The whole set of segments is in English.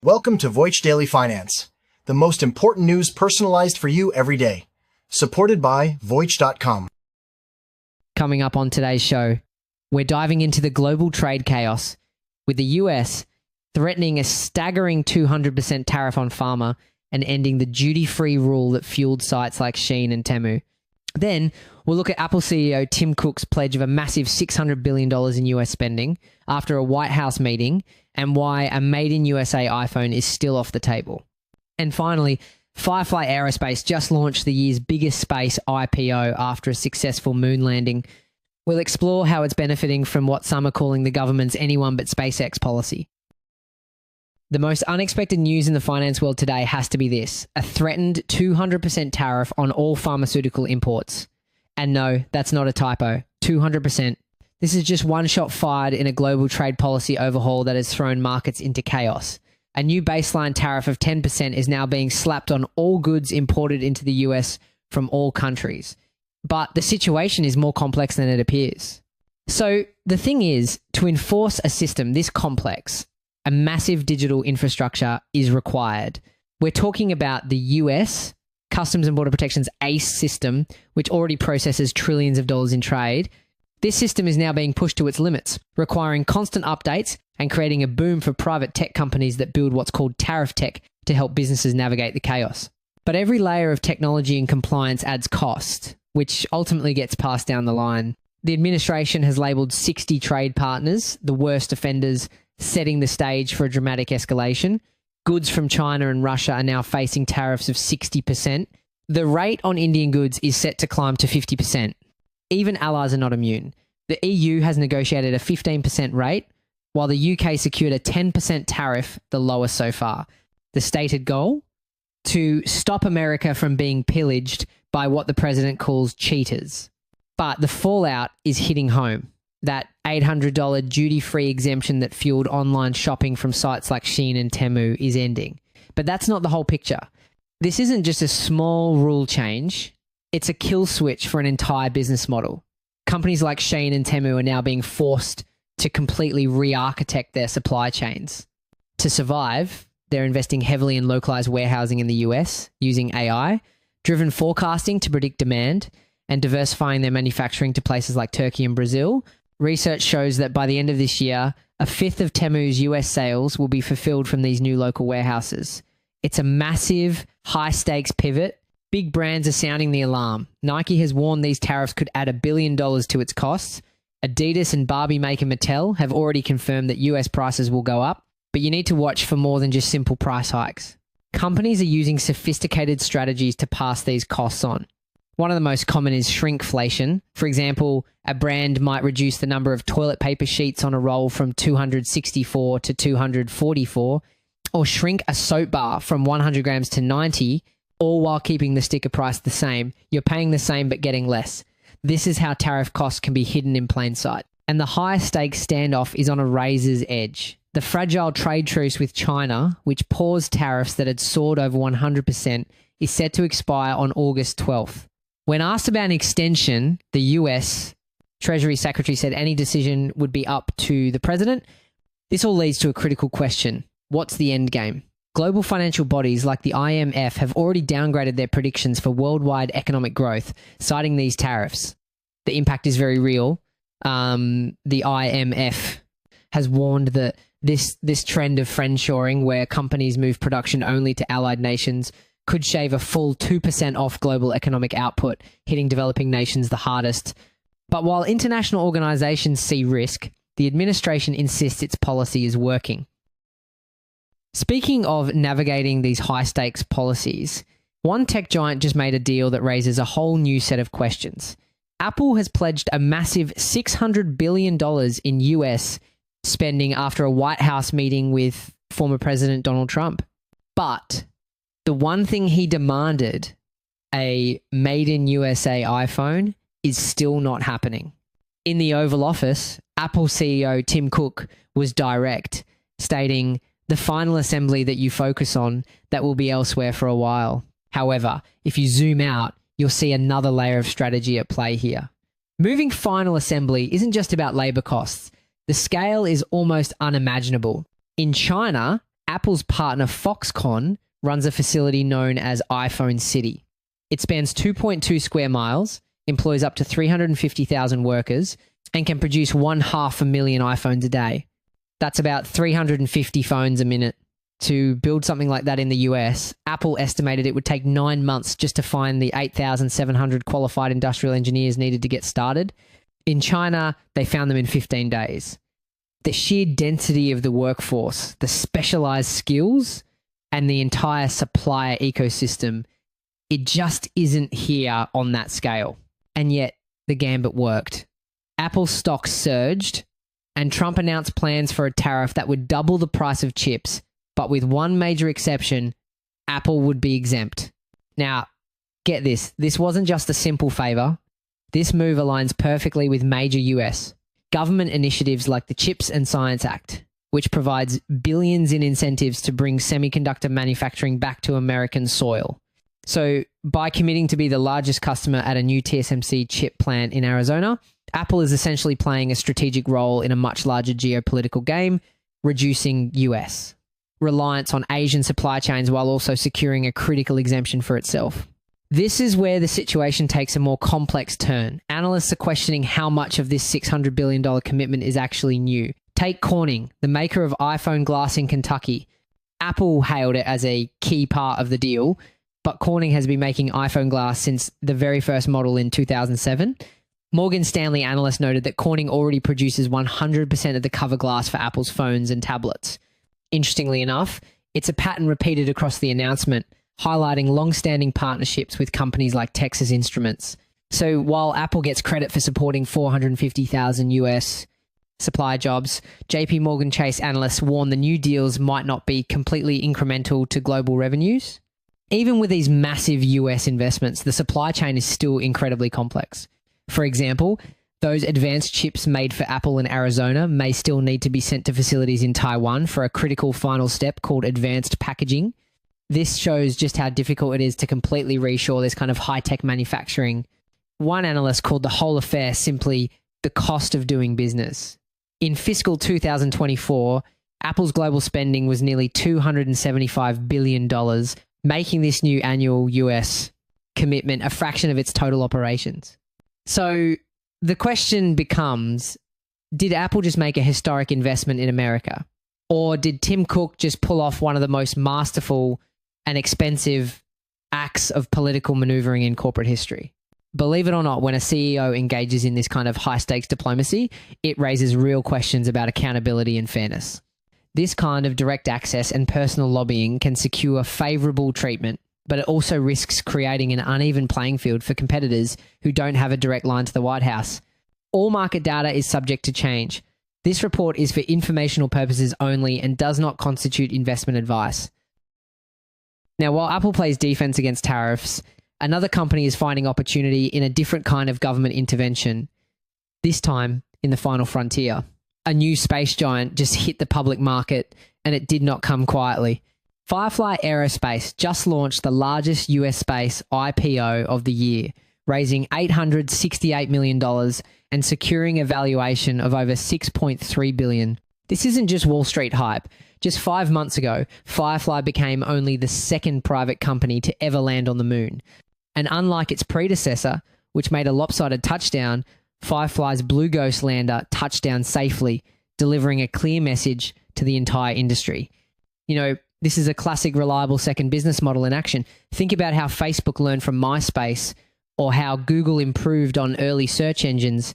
Welcome to Voice Daily Finance, the most important news personalized for you every day. Supported by Voice.com. Coming up on today's show, we're diving into the global trade chaos, with the US threatening a staggering 200% tariff on pharma and ending the duty-free rule that fueled sites like Shein and Temu. Then, we'll look at Apple CEO Tim Cook's pledge of a massive $600 billion in US spending after a White House meeting, and why a made-in-USA iPhone is still off the table. And finally, Firefly Aerospace just launched the year's biggest space IPO after a successful moon landing. We'll explore how it's benefiting from what some are calling the government's anyone but SpaceX policy. The most unexpected news in the finance world today has to be this: a threatened 200% tariff on all pharmaceutical imports. And no, that's not a typo, 200%. This is just one shot fired in a global trade policy overhaul that has thrown markets into chaos. A new baseline tariff of 10% is now being slapped on all goods imported into the US from all countries. But the situation is more complex than it appears. So the thing is, to enforce a system this complex, a massive digital infrastructure is required. We're talking about the US Customs and Border Protection's ACE system, which already processes trillions of dollars in trade. This system is now being pushed to its limits, requiring constant updates and creating a boom for private tech companies that build what's called tariff tech to help businesses navigate the chaos. But every layer of technology and compliance adds cost, which ultimately gets passed down the line. The administration has labelled 60 trade partners the worst offenders, setting the stage for a dramatic escalation. Goods from China and Russia are now facing tariffs of 60%. The rate on Indian goods is set to climb to 50%. Even allies are not immune. The EU has negotiated a 15% rate, while the UK secured a 10% tariff, the lowest so far. The stated goal? To stop America from being pillaged by what the president calls cheaters. But the fallout is hitting home. That $800 duty-free exemption that fueled online shopping from sites like Shein and Temu is ending. But that's not the whole picture. This isn't just a small rule change. It's a kill switch for an entire business model. Companies like Shein and Temu are now being forced to completely re-architect their supply chains. To survive, they're investing heavily in localized warehousing in the US, using AI, driven forecasting to predict demand, and diversifying their manufacturing to places like Turkey and Brazil. Research shows that by the end of this year, a fifth of Temu's US sales will be fulfilled from these new local warehouses. It's a massive, high-stakes pivot. Big brands are sounding the alarm. Nike has warned these tariffs could add $1 billion to its costs. Adidas and Barbie maker Mattel have already confirmed that US prices will go up, but you need to watch for more than just simple price hikes. Companies are using sophisticated strategies to pass these costs on. One of the most common is shrinkflation. For example, a brand might reduce the number of toilet paper sheets on a roll from 264 to 244, or shrink a soap bar from 100 grams to 90, all while keeping the sticker price the same. You're paying the same but getting less. This is how tariff costs can be hidden in plain sight. And the high stakes standoff is on a razor's edge. The fragile trade truce with China, which paused tariffs that had soared over 100%, is set to expire on August 12th. When asked about an extension, the US Treasury Secretary said any decision would be up to the president. This all leads to a critical question. What's the end game? Global financial bodies like the IMF have already downgraded their predictions for worldwide economic growth, citing these tariffs. The impact is very real. The IMF has warned that this trend of friendshoring, where companies move production only to allied nations, could shave a full 2% off global economic output, hitting developing nations the hardest. But while international organizations see risk, the administration insists its policy is working. Speaking of navigating these high-stakes policies, one tech giant just made a deal that raises a whole new set of questions. Apple has pledged a massive $600 billion in US spending after a White House meeting with former President Donald Trump. But the one thing he demanded, a made-in-USA iPhone, is still not happening. In the Oval Office, Apple CEO Tim Cook was direct, stating, "The final assembly that you focus on, that will be elsewhere for a while." However, if you zoom out, you'll see another layer of strategy at play here. Moving final assembly isn't just about labor costs. The scale is almost unimaginable. In China, Apple's partner Foxconn runs a facility known as iPhone City. It spans 2.2 square miles, employs up to 350,000 workers, and can produce 500,000 iPhones a day. That's about 350 phones a minute. To build something like that in the US, Apple estimated it would take 9 months just to find the 8,700 qualified industrial engineers needed to get started. In China, they found them in 15 days. The sheer density of the workforce, the specialized skills, and the entire supplier ecosystem, it just isn't here on that scale. And yet, the gambit worked. Apple's stock surged, and Trump announced plans for a tariff that would double the price of chips, but with one major exception, Apple would be exempt. Now, get this. This wasn't just a simple favor. This move aligns perfectly with major US government initiatives like the CHIPS and Science Act, which provides billions in incentives to bring semiconductor manufacturing back to American soil. So, by committing to be the largest customer at a new TSMC chip plant in Arizona, Apple is essentially playing a strategic role in a much larger geopolitical game, reducing US reliance on Asian supply chains while also securing a critical exemption for itself. This is where the situation takes a more complex turn. Analysts are questioning how much of this $600 billion commitment is actually new. Take Corning, the maker of iPhone glass in Kentucky. Apple hailed it as a key part of the deal, but Corning has been making iPhone glass since the very first model in 2007. Morgan Stanley analyst noted that Corning already produces 100% of the cover glass for Apple's phones and tablets. Interestingly enough, it's a pattern repeated across the announcement, highlighting long-standing partnerships with companies like Texas Instruments. So while Apple gets credit for supporting 450,000 US supply jobs, JP Morgan Chase analysts warn the new deals might not be completely incremental to global revenues. Even with these massive US investments, the supply chain is still incredibly complex. For example, those advanced chips made for Apple in Arizona may still need to be sent to facilities in Taiwan for a critical final step called advanced packaging. This shows just how difficult it is to completely reshore this kind of high-tech manufacturing. One analyst called the whole affair simply the cost of doing business. In fiscal 2024, Apple's global spending was nearly $275 billion, making this new annual US commitment a fraction of its total operations. So the question becomes, did Apple just make a historic investment in America? Or did Tim Cook just pull off one of the most masterful and expensive acts of political maneuvering in corporate history? Believe it or not, when a CEO engages in this kind of high-stakes diplomacy, it raises real questions about accountability and fairness. This kind of direct access and personal lobbying can secure favorable treatment, but it also risks creating an uneven playing field for competitors who don't have a direct line to the White House. All market data is subject to change. This report is for informational purposes only and does not constitute investment advice. Now, while Apple plays defense against tariffs, another company is finding opportunity in a different kind of government intervention, this time in the final frontier. A new space giant just hit the public market, and it did not come quietly. Firefly Aerospace just launched the largest US space IPO of the year, raising $868 million and securing a valuation of over $6.3 billion. This isn't just Wall Street hype. Just 5 months ago, Firefly became only the second private company to ever land on the moon. And unlike its predecessor, which made a lopsided touchdown, Firefly's Blue Ghost lander touched down safely, delivering a clear message to the entire industry. You know, this is a classic reliable second business model in action. Think about how Facebook learned from MySpace or how Google improved on early search engines.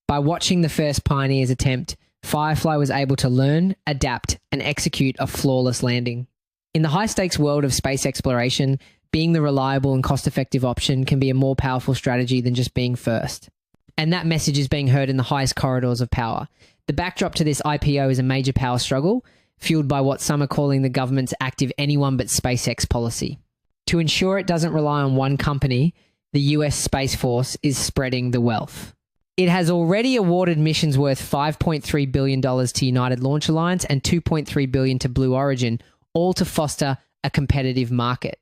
By watching the first pioneers attempt, Firefly was able to learn, adapt, and execute a flawless landing. In the high-stakes world of space exploration, being the reliable and cost-effective option can be a more powerful strategy than just being first. And that message is being heard in the highest corridors of power. The backdrop to this IPO is a major power struggle, fueled by what some are calling the government's active anyone but SpaceX policy. To ensure it doesn't rely on one company, the US Space Force is spreading the wealth. It has already awarded missions worth $5.3 billion to United Launch Alliance and $2.3 billion to Blue Origin, all to foster a competitive market.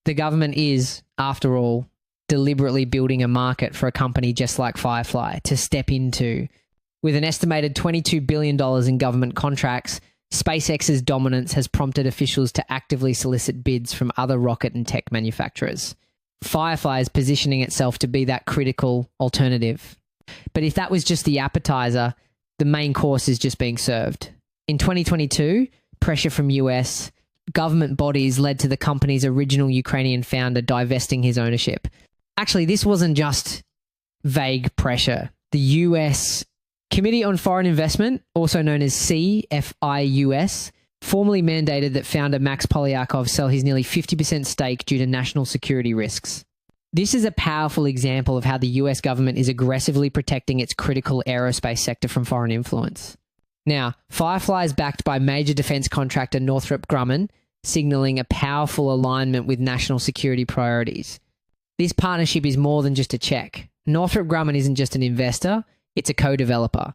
The government is, after all, deliberately building a market for a company just like Firefly to step into. With an estimated $22 billion in government contracts, SpaceX's dominance has prompted officials to actively solicit bids from other rocket and tech manufacturers. Firefly is positioning itself to be that critical alternative. But if that was just the appetizer, the main course is just being served. In 2022, pressure from US government bodies led to the company's original Ukrainian founder divesting his ownership. Actually, this wasn't just vague pressure. The US Committee on Foreign Investment, also known as CFIUS, formally mandated that founder Max Polyakov sell his nearly 50% stake due to national security risks. This is a powerful example of how the US government is aggressively protecting its critical aerospace sector from foreign influence. Now, Firefly is backed by major defense contractor Northrop Grumman, signaling a powerful alignment with national security priorities. This partnership is more than just a check. Northrop Grumman isn't just an investor, it's a co-developer.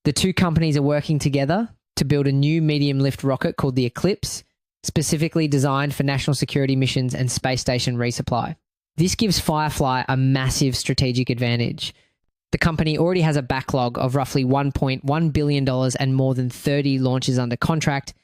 The two companies are working together to build a new medium-lift rocket called the Eclipse, specifically designed for national security missions and space station resupply. This gives Firefly a massive strategic advantage. The company already has a backlog of roughly $1.1 billion and more than 30 launches under contract.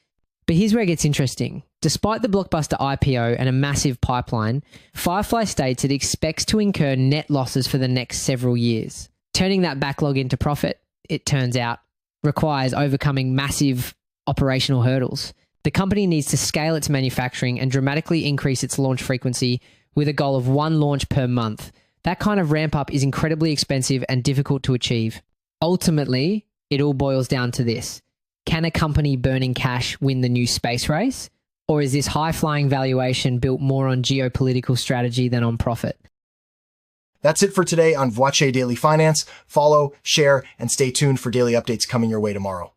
But here's where it gets interesting. Despite the blockbuster IPO and a massive pipeline, Firefly states it expects to incur net losses for the next several years. Turning that backlog into profit, it turns out, requires overcoming massive operational hurdles. The company needs to scale its manufacturing and dramatically increase its launch frequency with a goal of 1 launch per month. That kind of ramp up is incredibly expensive and difficult to achieve. Ultimately, it all boils down to this. Can a company burning cash win the new space race? Or is this high-flying valuation built more on geopolitical strategy than on profit? That's it for today on Voice Daily Finance. Follow, share, and stay tuned for daily updates coming your way tomorrow.